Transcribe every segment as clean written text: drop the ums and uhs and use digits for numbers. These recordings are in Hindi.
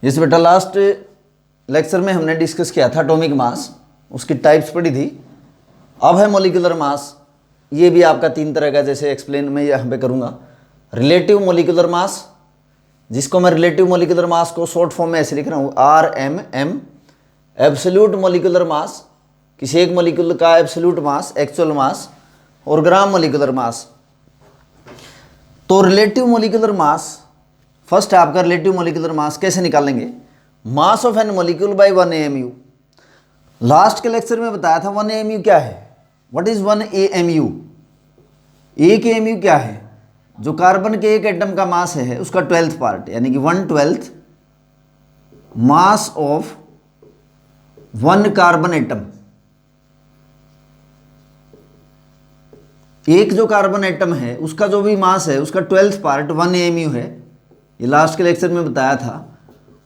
इस बेटा लास्ट लेक्चर में हमने डिस्कस किया था एटॉमिक मास, उसकी टाइप्स पढ़ी थी। अब है मॉलिक्यूलर मास। ये भी आपका 3 तरह का, जैसे एक्सप्लेन मैं यहाँ पे करूँगा। रिलेटिव मॉलिक्यूलर मास, जिसको मैं रिलेटिव मॉलिक्यूलर मास को शॉर्ट फॉर्म में ऐसे लिख रहा हूँ RMM। एब्सोल्यूट मॉलिक्यूलर मास, किसी एक मॉलिक्यूल का एब्सोल्यूट मास, एक्चुअल मास। और ग्राम मॉलिक्यूलर मास। तो रिलेटिव मॉलिक्यूलर मास, फर्स्ट है आपका रिलेटिव मॉलिक्यूलर मास। कैसे निकालेंगे? Mass of an molecule by 1 AMU। Last के लेक्चर में बताया था 1 AMU क्या है। What is 1 AMU? 1 AMU क्या है? जो कार्बन के एक एटम का मास है उसका 12th पार्ट, यानी कि 1/12 मास ऑफ 1 कार्बन एटम। एक जो कार्बन एटम है उसका जो भी मास है उसका 12th पार्ट 1 AMU है। ये लास्ट के लेक्चर में बताया था।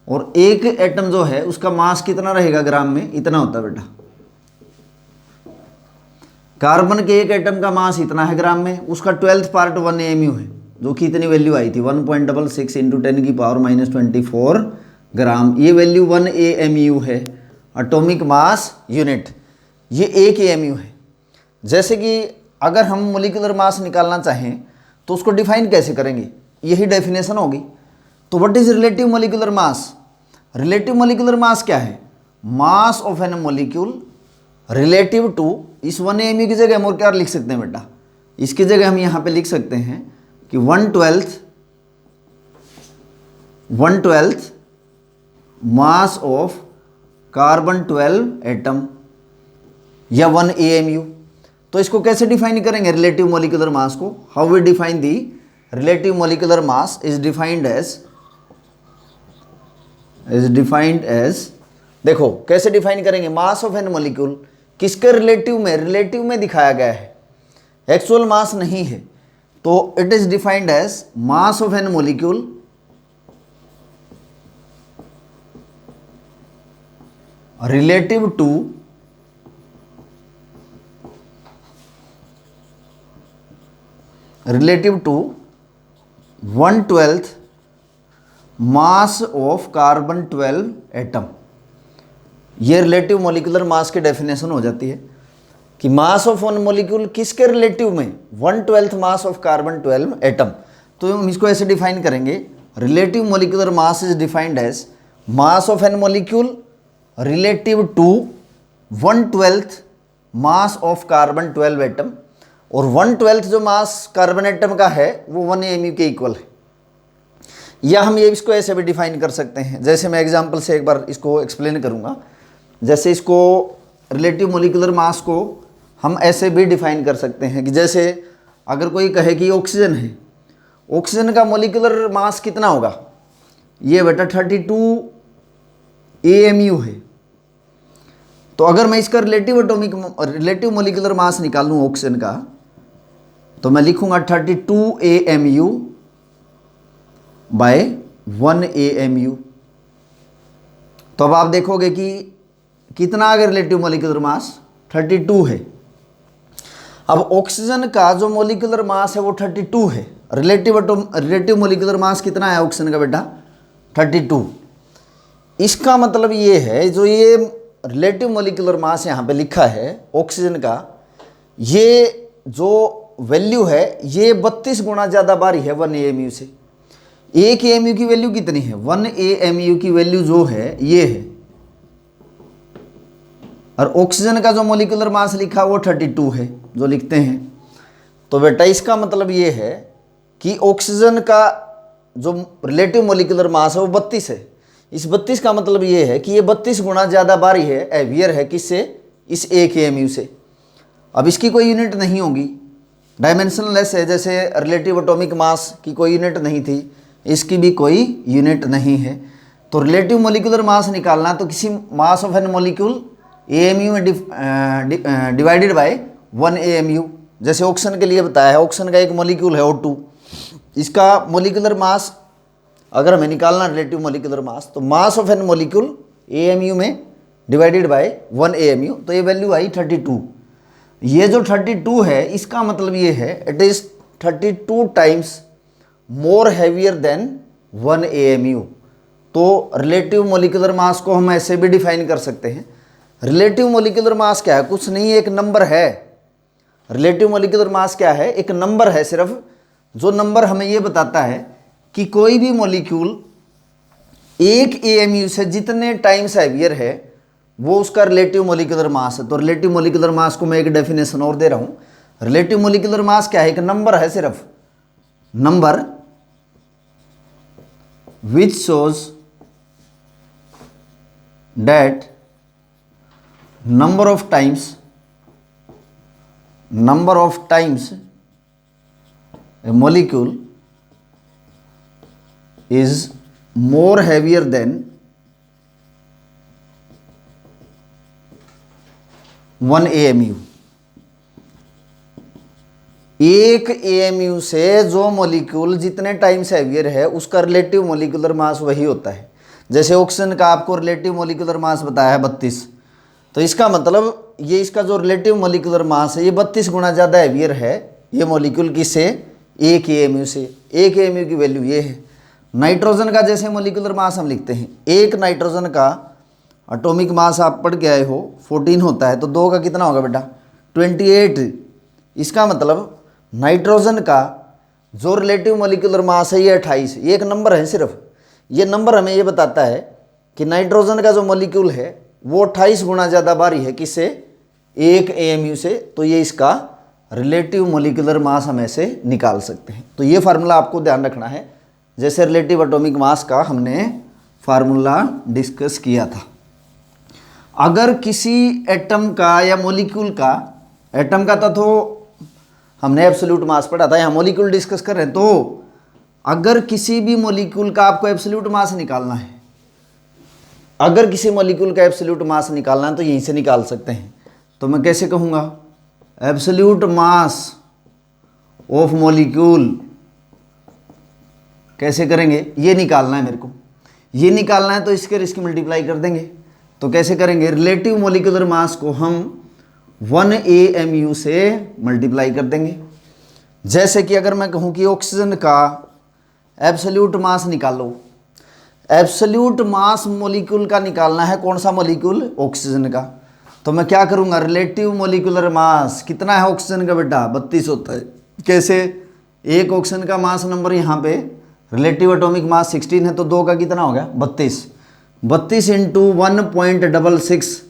और एक एटम जो है उसका मास कितना रहेगा ग्राम में? इतना होता है बेटा। कार्बन के एक एटम का मास इतना है ग्राम में, उसका 12th पार्ट 1 AMU है, जो कि इतनी वैल्यू आई थी 1.66 × 10⁻24 ग्राम। ये वैल्यू 1 AMU है, एटॉमिक मास यूनिट। ये 1 AMU है। जैसे कि अगर हम मोलिकुलर मास निकालना चाहें तो उसको डिफाइन कैसे करेंगे? यही डेफिनेशन होगी। तो what is relative molecular mass? Relative molecular mass क्या है? Mass of an molecule relative to, इस 1 AMU की जगह हम और क्या लिख सकते हैं बेटा? इसकी जगह हम यहाँ पे लिख सकते हैं कि 1/12 मास ऑफ कार्बन 12 एटम या 1 AMU। तो इसको कैसे डिफाइन करेंगे रिलेटिव मॉलिक्यूलर मास को? How we define the relative molecular mass is defined as देखो कैसे डिफाइन करेंगे। मास ऑफ एन मॉलिक्यूल किसके रिलेटिव में? रिलेटिव में दिखाया गया है, एक्चुअल मास नहीं है। तो it is defined as mass of an molecule relative to relative to 1/12 mass of carbon 12 atom. ये रिलेटिव मॉलिक्यूलर मास की डेफिनेशन हो जाती है कि मास ऑफ वन मॉलिक्यूल किसके रिलेटिव में? 1/12 मास ऑफ कार्बन 12 एटम। तो हम इसको ऐसे डिफाइन करेंगे, relative molecular mass is defined as mass of an molecule relative to 1/12 mass of carbon 12 atom. और 1/12 जो मास कार्बन एटम का है वो 1 AMU के इक्वल है। या हम ये इसको ऐसे भी डिफाइन कर सकते हैं, जैसे मैं एग्जांपल से एक बार इसको एक्सप्लेन करूंगा। जैसे इसको रिलेटिव मॉलिक्यूलर मास को हम ऐसे भी डिफाइन कर सकते हैं कि जैसे अगर कोई कहे कि ऑक्सीजन है, ऑक्सीजन का मॉलिक्यूलर मास कितना होगा? ये बेटा 32 AMU है। तो अगर मैं इसका रिलेटिव मॉलिक्यूलर मास निकालूं ऑक्सीजन का, तो मैं लिखूंगा 32 AMU बाय 1 AMU। तो अब आप देखोगे कि कितना अगर रिलेटिव मॉलिक्यूलर मास 32 है। अब ऑक्सीजन का जो मॉलिक्यूलर मास है वो 32 है। रिलेटिव मॉलिक्यूलर मास कितना है ऑक्सीजन का बेटा? 32। इसका मतलब ये है, जो ये रिलेटिव मॉलिक्यूलर मास यहाँ पे लिखा है ऑक्सीजन का, ये जो वैल्यू है ये 32 गुना ज़्यादा भारी है 1 AMU से। 1 AMU की वैल्यू कितनी है? 1 AMU की वैल्यू जो है ये है, और ऑक्सीजन का जो मॉलिक्यूलर मास लिखा वो 32 है जो लिखते हैं। तो बेटा इसका मतलब ये है कि ऑक्सीजन का जो रिलेटिव मॉलिक्यूलर मास है वो 32 है। इस 32 का मतलब ये है कि ये 32 गुना ज़्यादा भारी है, हेवियर है किससे? इस 1 AMU से। अब इसकी कोई यूनिट नहीं होगी, डायमेंशनलेस है। जैसे रिलेटिव एटॉमिक मास की कोई यूनिट नहीं थी, इसकी भी कोई यूनिट नहीं है। तो रिलेटिव मॉलिक्यूलर मास निकालना तो किसी mass of an molecule AMU में डिवाइडेड बाय 1 AMU। जैसे ऑक्सीजन के लिए बताया है, ऑक्सीजन का एक मॉलिक्यूल है O2, इसका मॉलिक्यूलर मास अगर हमें निकालना रिलेटिव मॉलिक्यूलर मास, तो mass of an molecule AMU में डिवाइडेड बाय 1 AMU। तो ये वैल्यू आई 32। ये जो 32 है इसका मतलब ये है it is 32 times more heavier than 1 AMU। तो रिलेटिव मोलिकुलर मास को हम ऐसे भी डिफाइन कर सकते हैं। रिलेटिव मोलिकुलर मास क्या है? कुछ नहीं, एक नंबर है। रिलेटिव मोलिकुलर मास क्या है? एक नंबर है सिर्फ, जो नंबर हमें ये बताता है कि कोई भी मोलिक्यूल एक एएमयू से जितने टाइम्स हैवियर है वो उसका रिलेटिव मोलिकुलर मास है। तो रिलेटिव मोलिकुलर मास को मैं एक डेफिनेशन और दे रहा हूं। रिलेटिव मोलिकुलर मास क्या है? एक नंबर है सिर्फ, number which shows that number of times a molecule is more heavier than 1 AMU। एक AMU से जो मोलिक्यूल जितने टाइम्स हैवियर है उसका रिलेटिव मोलिकुलर मास वही होता है। जैसे ऑक्सीजन का आपको रिलेटिव मोलिकुलर मास बताया है 32, तो इसका मतलब ये इसका जो रिलेटिव मोलिकुलर मास है ये 32 गुना ज़्यादा हैवियर है ये मोलिक्यूल किससे? एक एएमयू से। एक एएमयू की वैल्यू ये है। नाइट्रोजन का जैसे मोलिकुलर मास हम लिखते हैं, एक नाइट्रोजन का एटॉमिक मास आप पढ़ के आए हो 14 होता है, तो 2 का कितना होगा बेटा? 28। इसका मतलब नाइट्रोजन का जो रिलेटिव मोलिकुलर मास है ये 28। ये एक नंबर है सिर्फ। ये नंबर हमें ये बताता है कि नाइट्रोजन का जो मोलिक्यूल है वो 28 गुना ज़्यादा भारी है किससे? एक एएमयू से। तो ये इसका रिलेटिव मोलिकुलर मास हम ऐसे निकाल सकते हैं। तो ये फार्मूला आपको ध्यान रखना है, जैसे रिलेटिव एटॉमिक मास का हमने फार्मूला डिस्कस किया था। अगर किसी एटम का या मोलिक्यूल का, एटम का था तो हमने एब्सोल्यूट मास पढ़ा था, यहाँ मोलिक्यूल डिस्कस कर रहे हैं, तो अगर किसी भी मोलिक्यूल का आपको एब्सोल्यूट मास निकालना है, अगर किसी मोलिक्यूल का एब्सोल्यूट मास निकालना है तो यहीं से निकाल सकते हैं। तो मैं कैसे कहूँगा? एब्सोल्यूट मास ऑफ मोलिक्यूल कैसे करेंगे? ये निकालना है मेरे को, ये निकालना है तो इसके रिस्क मल्टीप्लाई कर देंगे। तो कैसे करेंगे? रिलेटिव मोलिकुलर मास को हम 1 AMU से मल्टीप्लाई कर देंगे। जैसे कि अगर मैं कहूँ कि ऑक्सीजन का एब्सोल्यूट मास निकालो, एब्सोल्यूट मास मोलिक्यूल का निकालना है। कौन सा मोलिक्यूल? ऑक्सीजन का। तो मैं क्या करूँगा? रिलेटिव मोलिकुलर मास कितना है ऑक्सीजन का बेटा? 32 होता है। कैसे? एक ऑक्सीजन का मास नंबर यहाँ पे रिलेटिव एटॉमिक मास 16 है, तो 2 का कितना हो गया? 32। 32 इंटू 1.66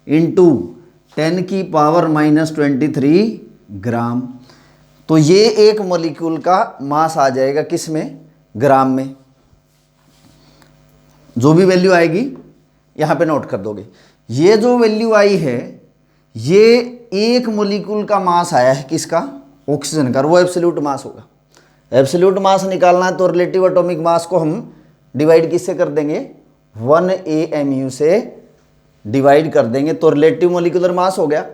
इंटू 10⁻⁻23 ग्राम। तो ये एक मोलिक्यूल का मास आ जाएगा किस में? ग्राम में। जो भी वैल्यू आएगी यहाँ पे नोट कर दोगे। ये जो वैल्यू आई है ये एक मोलिक्यूल का मास आया है किसका? ऑक्सीजन का, और वो एब्सोल्यूट मास होगा। एब्सोल्यूट मास निकालना है तो रिलेटिव एटॉमिक मास को हम डिवाइड किससे कर देंगे? 1 AMU से डिवाइड कर देंगे, तो रिलेटिव मोलिकुलर मास हो गया,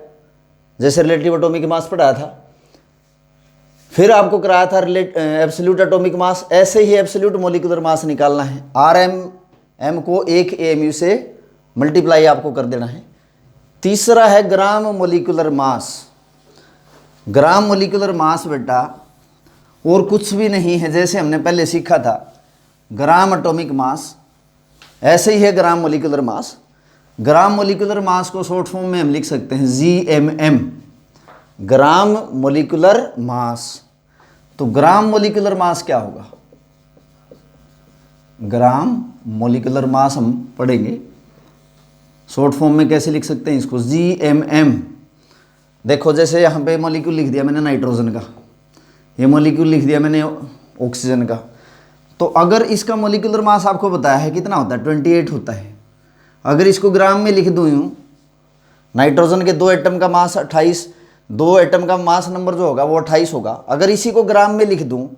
जैसे रिलेटिव एटॉमिक मास पढ़ाया था। फिर आपको कराया था एब्सोल्यूट एटॉमिक मास, ऐसे ही एब्सोल्यूट मोलिकुलर मास निकालना है। RM को 1 AMU से मल्टीप्लाई आपको कर देना है। तीसरा है ग्राम मोलिकुलर मास। ग्राम मोलिकुलर मास बेटा और कुछ भी नहीं है, जैसे हमने पहले सीखा था ग्राम एटॉमिक मास, ऐसे ही है ग्राम मोलिकुलर मास। ग्राम मोलिकुलर मास को शॉर्ट फॉर्म में हम लिख सकते हैं GMM, ग्राम मोलिकुलर मास। तो ग्राम मोलिकुलर मास क्या होगा? ग्राम मोलिकुलर मास हम पढ़ेंगे शॉर्ट फॉर्म में कैसे लिख सकते हैं इसको? GMM। देखो जैसे यहाँ पे मोलिक्यूल लिख दिया मैंने नाइट्रोजन का, ये मोलिक्यूल लिख दिया मैंने ऑक्सीजन का। तो अगर इसका मोलिकुलर मास आपको बताया है कितना होता है? 28 होता है। अगर इसको ग्राम में लिख दूँ यूँ, नाइट्रोजन के 2 एटम का मास 28, 2 एटम का मास नंबर जो होगा वो 28 होगा। अगर इसी को ग्राम में लिख दूँ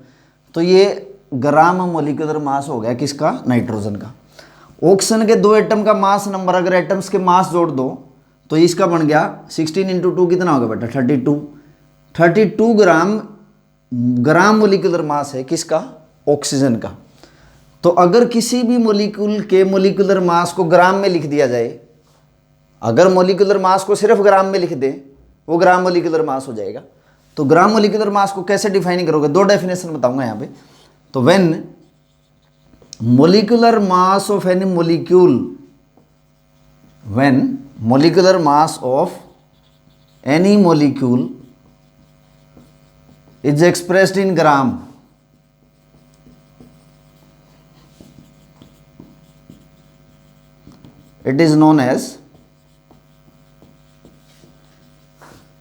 तो ये ग्राम मोलिकुलर मास हो गया किसका? नाइट्रोजन का। ऑक्सीजन के 2 एटम का मास नंबर, अगर एटम्स के मास जोड़ दो तो इसका बन गया 16 इंटू 2 कितना होगा बेटा? 32 ग्राम मोलिकुलर मास है किसका? ऑक्सीजन का। तो अगर किसी भी मोलिक्यूल के मोलिकुलर मास को ग्राम में लिख दिया जाए, अगर मोलिकुलर मास को सिर्फ ग्राम में लिख दें वो ग्राम मोलिकुलर मास हो जाएगा। तो ग्राम मोलिकुलर मास को कैसे डिफाइन करोगे? 2 डेफिनेशन बताऊंगा यहाँ पे। तो when molecular mass of any molecule, when molecular mass of any molecule is expressed in gram, it is known as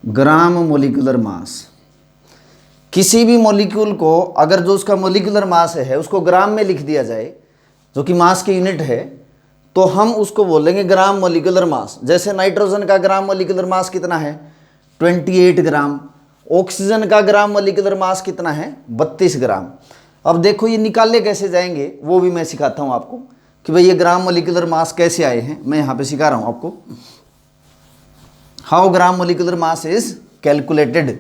gram molecular मास। किसी भी मॉलिक्यूल को अगर जो उसका मोलिकुलर मास है उसको ग्राम में लिख दिया जाए, जो कि मास की यूनिट है, तो हम उसको बोलेंगे ग्राम मोलिकुलर मास। जैसे नाइट्रोजन का ग्राम मोलिकुलर मास कितना है? 28 ग्राम। ऑक्सीजन का ग्राम मोलिकुलर मास कितना है? 32 ग्राम। अब देखो ये निकाले कैसे जाएंगे वो भी मैं सिखाता हूँ आपको कि भाई ये ग्राम मोलिकुलर मास कैसे आए हैं। मैं यहाँ पे सिखा रहा हूँ आपको how gram molecular mass is calculated.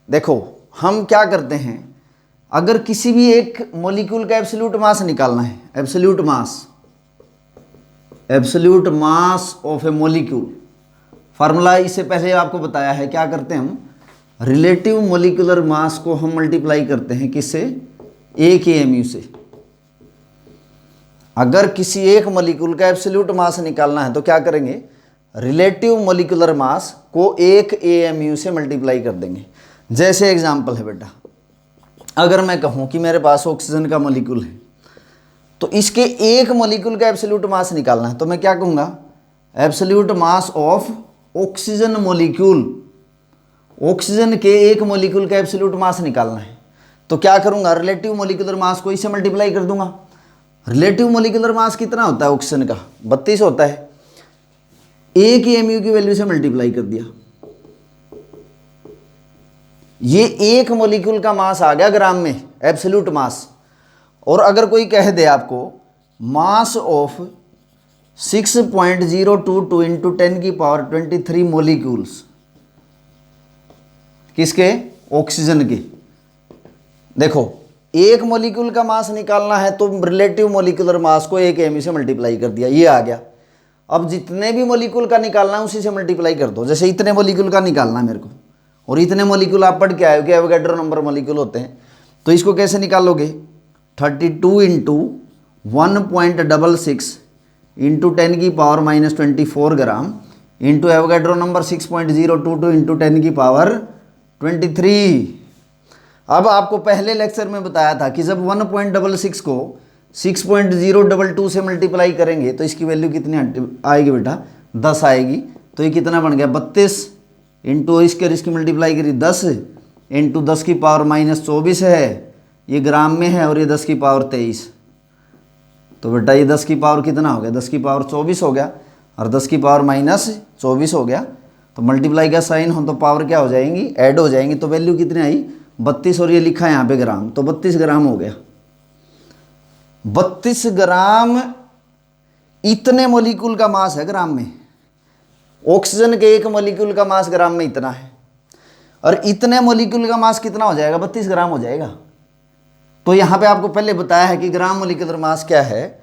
देखो हम क्या करते हैं, अगर किसी भी एक मॉलिक्यूल का एब्सोल्यूट मास निकालना है, absolute mass of A molecule, formula इससे पहले आपको बताया है, क्या करते हैं हम, रिलेटिव मॉलिक्यूलर मास को हम मल्टीप्लाई करते हैं किससे? एक एएमयू से। अगर किसी एक मॉलिक्यूल का एब्सोल्यूट मास निकालना है तो क्या करेंगे? रिलेटिव मॉलिक्यूलर मास को एक एएमयू से मल्टीप्लाई कर देंगे। जैसे एग्जांपल है बेटा, अगर मैं कहूँ कि मेरे पास ऑक्सीजन का मॉलिक्यूल है तो इसके एक मॉलिक्यूल का एब्सोल्यूट मास निकालना है, तो मैं क्या कहूँगा? Absolute mass of oxygen molecule. Oxygen के एक मॉलिक्यूल का एब्सोल्यूट मास निकालना है तो क्या करूँगा? रिलेटिव मॉलिक्यूलर मास को इससे मल्टीप्लाई कर दूंगा। रिलेटिव मॉलिक्यूलर मास कितना होता है ऑक्सीजन का? 32 होता है। एक एएमयू की वैल्यू से मल्टीप्लाई कर दिया, ये एक मॉलिक्यूल का मास आ गया ग्राम में, एब्सोल्यूट मास। और अगर कोई कह दे आपको मास ऑफ 6.022 इंटू 10 की पावर 23 मॉलिक्यूल्स, किसके? ऑक्सीजन के। देखो एक मॉलिक्यूल का मास निकालना है तो रिलेटिव मॉलिक्यूलर मास को एक एएमयू से मल्टीप्लाई कर दिया, ये आ गया। अब जितने भी मॉलिक्यूल का निकालना है उसी से मल्टीप्लाई कर दो। जैसे इतने मॉलिक्यूल का निकालना है मेरे को, और इतने मॉलिक्यूल आप पढ़ के आए हो कि एवोगैड्रो नंबर मॉलिक्यूल होते हैं, तो इसको कैसे निकालोगे? 32 इंटू 1.66 इंटू 10 की power -24 gram into Avogadro number 6.022 into 10 की पावर 23। अब आपको पहले लेक्चर में बताया था कि जब 1.66 को 6.022 से मल्टीप्लाई करेंगे तो इसकी वैल्यू कितनी आएगी बेटा? 10 आएगी। तो ये कितना बन गया? 32 इंटू इसकी मल्टीप्लाई करी 10 इंटू 10 की पावर -24 है, ये ग्राम में है, और ये 10 की पावर 23। तो बेटा ये 10 की पावर कितना हो गया? 10 की पावर 24 हो गया, और 10 की पावर -24 हो गया। तो मल्टीप्लाई का साइन हो तो पावर क्या हो जाएंगी? ऐड हो जाएंगी। तो वैल्यू कितनी आई? 32, और ये लिखा है यहाँ पे ग्राम, तो 32 ग्राम हो गया। 32 ग्राम इतने मॉलिक्यूल का मास है ग्राम में। ऑक्सीजन के एक मॉलिक्यूल का मास ग्राम में इतना है, और इतने मॉलिक्यूल का मास कितना हो जाएगा? 32 ग्राम हो जाएगा। तो यहाँ पे आपको पहले बताया है कि ग्राम मॉलिक्यूलर मास क्या है,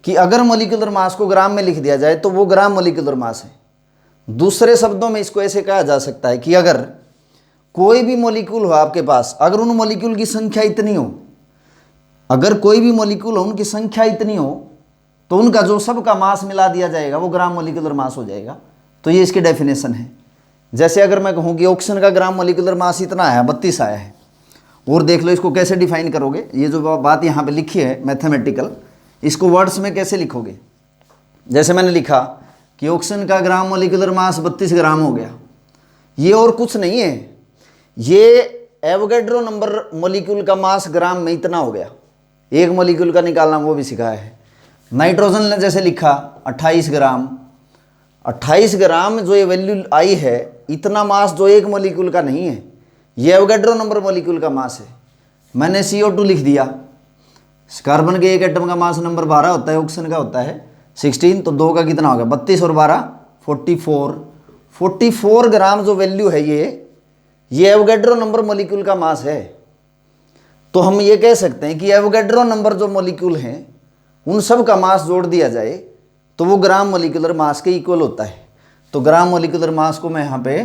कि अगर मॉलिक्यूलर मास को ग्राम में लिख दिया जाए तो वो ग्राम मॉलिक्यूलर मास है। दूसरे शब्दों में इसको ऐसे कहा जा सकता है कि अगर कोई भी मॉलिक्यूल हो आपके पास, अगर उन मॉलिक्यूल की संख्या इतनी हो, अगर कोई भी मॉलिक्यूल हो उनकी संख्या इतनी हो, तो उनका जो सबका मास मिला दिया जाएगा वो ग्राम मॉलिक्यूलर मास हो जाएगा। तो ये इसकी डेफिनेशन है। जैसे अगर मैं कहूँ कि ऑक्सीजन का ग्राम मॉलिक्यूलर मास इतना आया, 32 आया है, और देख लो इसको कैसे डिफाइन करोगे। ये जो बात यहाँ पे लिखी है मैथमेटिकल, इसको वर्ड्स में कैसे लिखोगे? जैसे मैंने लिखा कि ऑक्सीजन का ग्राम मॉलिक्यूलर मास 32 ग्राम हो गया, ये और कुछ नहीं है, ये एवोगैड्रो नंबर मॉलिक्यूल का मास ग्राम में इतना हो गया। एक मॉलिक्यूल का निकालना वो भी सिखाया है। नाइट्रोजन ने जैसे लिखा 28 ग्राम, 28 ग्राम जो ये वैल्यू आई है, इतना मास जो एक मॉलिक्यूल का नहीं है, ये एवोगैड्रो नंबर मॉलिक्यूल का मास है। मैंने CO2 लिख दिया, कार्बन के एक एटम का मास नंबर 12 होता है, ऑक्सीजन का होता है 16, तो 2 का कितना हो गया? 32 और 12 44 ग्राम जो वैल्यू है ये एवोगैड्रो नंबर मॉलिक्यूल का मास है। तो हम ये कह सकते हैं कि एवोगैड्रो नंबर जो मॉलिक्यूल हैं उन सब का मास जोड़ दिया जाए तो वो ग्राम मॉलिक्यूलर मास के इक्वल होता है। तो ग्राम मॉलिक्यूलर मास को मैं यहाँ पे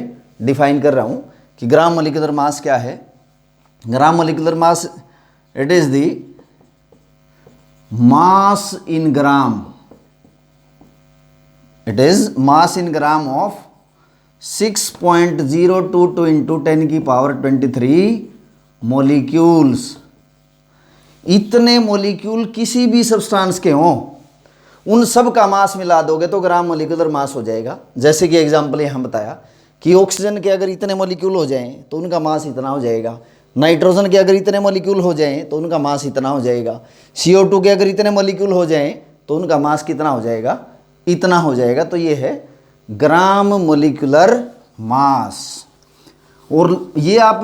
डिफाइन कर रहा हूँ कि ग्राम मॉलिक्यूलर मास क्या है। Gram molecular mass, it is the mass in gram. It is mass in gram of 6.022 into 10 की पावर 23 मोलिक्यूल्स। इतने मोलिक्यूल किसी भी सब्सटेंस के हों, उन सब का मास मिला दोगे तो ग्राम मोलिकुलर मास हो जाएगा। जैसे कि एग्जांपल यहाँ बताया कि ऑक्सीजन के अगर इतने मोलिक्यूल हो जाएं तो उनका मास इतना हो जाएगा, नाइट्रोजन के अगर इतने मोलिक्यूल हो जाएं तो उनका मास इतना हो जाएगा, CO2 के अगर इतने मोलिक्यूल हो जाएं तो उनका मास कितना हो जाएगा, इतना हो जाएगा। तो ये है ग्राम मोलिकुलर मास। और ये आप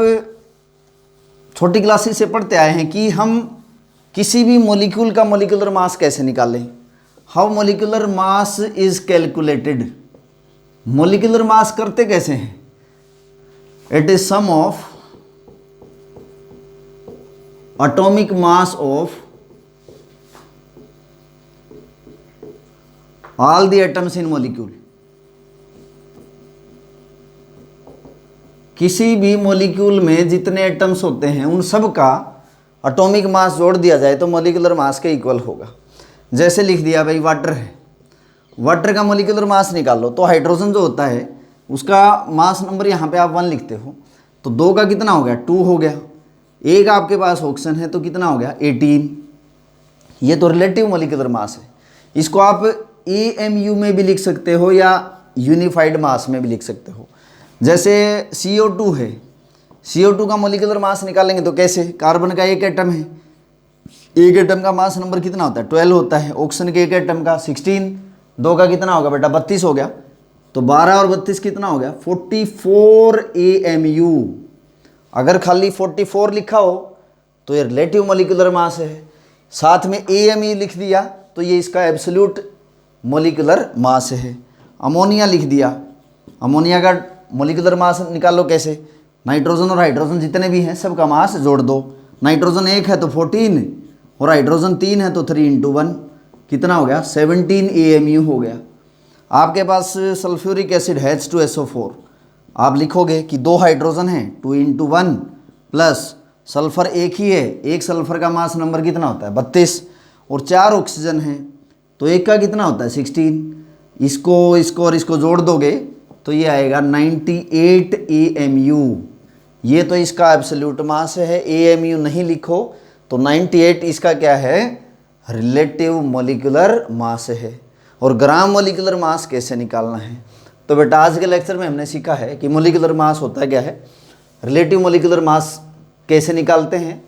छोटी क्लासेस से पढ़ते आए हैं कि हम किसी भी मोलिक्यूल का मोलिकुलर मास कैसे निकालें। How molecular mass is calculated. Molecular mass करते कैसे हैं? It is sum of atomic mass of all the atoms in molecule. किसी भी मोलिक्यूल में जितने एटम्स होते हैं उन सब का एटॉमिक मास जोड़ दिया जाए तो मोलिकुलर मास के इक्वल होगा। जैसे लिख दिया भाई वाटर है, वाटर का मोलिकुलर मास निकालो तो हाइड्रोजन जो होता है उसका मास नंबर यहाँ पे आप 1 लिखते हो तो 2 का कितना हो गया, 2 हो गया। एक आपके पास ऑक्सीजन है तो कितना हो गया, 18। ये तो रिलेटिव मोलिकुलर मास है। इसको आप AMU में भी लिख सकते हो या यूनिफाइड मास में भी लिख सकते हो। जैसे CO2 है, CO2 का मोलिकुलर मास निकालेंगे तो कैसे, कार्बन का एक एटम है, एक एटम का मास नंबर कितना होता है, 12 होता है। ऑक्सीजन के एक एटम का 16, 2 का कितना होगा बेटा, 32 हो गया। तो 12 और 32 कितना हो गया, 44 AMU। अगर खाली 44 लिखा हो तो ये रिलेटिव मोलिकुलर मास है, साथ में AMU लिख दिया तो ये इसका एब्सोल्यूट मोलिकुलर मास है। अमोनिया लिख दिया, अमोनिया का मोलिकुलर मास निकालो कैसे, नाइट्रोजन और हाइड्रोजन जितने भी हैं सबका मास जोड़ दो। नाइट्रोजन 1 है तो 14 और हाइड्रोजन 3 है तो 3 × 1 कितना हो गया, 17 AMU हो गया। आपके पास सल्फ्यूरिक एसिड है H2SO4, आप लिखोगे कि 2 हाइड्रोजन हैं 2 × 1 प्लस सल्फर एक ही है, एक सल्फर का मास नंबर कितना होता है, 32 और 4 ऑक्सीजन हैं तो एक का कितना होता है, 16। इसको और इसको जोड़ दोगे तो ये आएगा 98 AMU। ये तो इसका एब्सोल्यूट मास है, AMU नहीं लिखो तो 98 इसका क्या है, रिलेटिव मोलिकुलर मास है। और ग्राम मोलिकुलर मास कैसे निकालना है, तो बेटा आज के लेक्चर में हमने सीखा है कि मोलिकुलर मास होता क्या है, रिलेटिव मोलिकुलर मास कैसे निकालते हैं,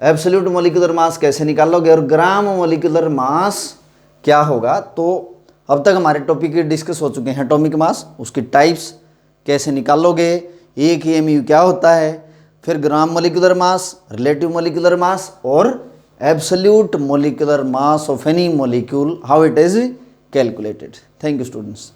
एब्सोल्यूट मोलिकुलर मास कैसे निकालोगे और ग्राम मोलिकुलर मास क्या होगा। तो अब तक हमारे टॉपिक डिस्कस हो चुके हैं। एटॉमिक मास, उसकी टाइप्स कैसे निकालोगे, एक AMU क्या होता है, फिर gram molecular mass, relative molecular mass और absolute molecular mass of any molecule, how it is calculated. Thank you students.